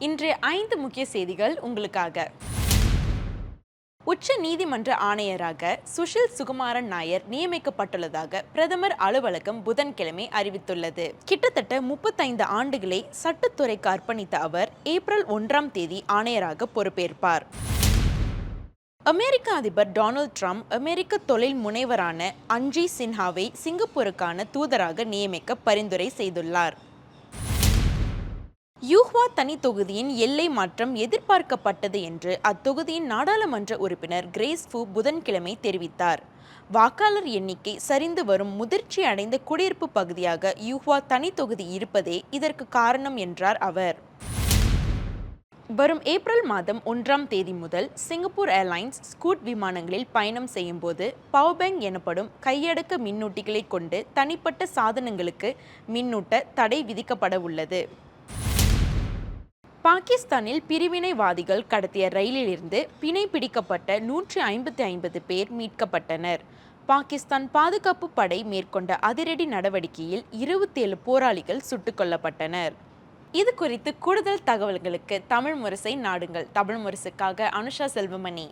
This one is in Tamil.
இன்றைய 5 முக்கிய செய்திகள் உங்களுக்காக. உச்ச நீதிமன்ற ஆணையராக சுஷில் சுகுமாரன் நாயர் நியமிக்கப்பட்டுள்ளதாக பிரதமர் அலுவலகம் புதன்கிழமை அறிவித்துள்ளது. கிட்டத்தட்ட 35 ஆண்டுகளை சட்டத்துறைக்கு அர்ப்பணித்த அவர் ஏப்ரல் 1ஆம் தேதி ஆணையராக பொறுப்பேற்பார். அமெரிக்க அதிபர் டொனால்ட் ட்ரம்ப் அமெரிக்க தொழில் முனைவரான அஞ்சி சின்ஹாவை சிங்கப்பூருக்கான தூதராக நியமிக்க பரிந்துரை செய்துள்ளார். யூஹ்வா தனி தொகுதியின் எல்லை மாற்றம் எதிர்பார்க்கப்பட்டது என்று அத்தொகுதியின் நாடாளுமன்ற உறுப்பினர் கிரேஸ் ஃபூ புதன்கிழமை தெரிவித்தார். வாக்காளர் எண்ணிக்கை சரிந்து வரும் முதிர்ச்சி அடைந்த குடியிருப்பு பகுதியாக யூஹ்வா தனி தொகுதி இருப்பதே இதற்கு காரணம் என்றார் அவர். வரும் ஏப்ரல் மாதம் 1ஆம் தேதி முதல் சிங்கப்பூர் ஏர்லைன்ஸ் ஸ்கூட் விமானங்களில் பயணம் செய்யும் போது பவர்பேங்க் எனப்படும் கையடக்க மின்னூட்டிகளை கொண்டு தனிப்பட்ட சாதனங்களுக்கு மின்னூட்ட தடை விதிக்கப்பட உள்ளது. பாகிஸ்தானில் பிரிவினைவாதிகள் கடத்திய ரயிலிலிருந்து பிணை பிடிக்கப்பட்ட 155 பேர் மீட்கப்பட்டனர். பாகிஸ்தான் பாதுகாப்பு படை மேற்கொண்ட அதிரடி நடவடிக்கையில் 27 போராளிகள் சுட்டுக் கொல்லப்பட்டனர். இது குறித்து கூடுதல் தகவல்களுக்கு தமிழ் முரசை நாடுங்கள். தமிழ் முரசுக்காக அனுஷா செல்வமணி.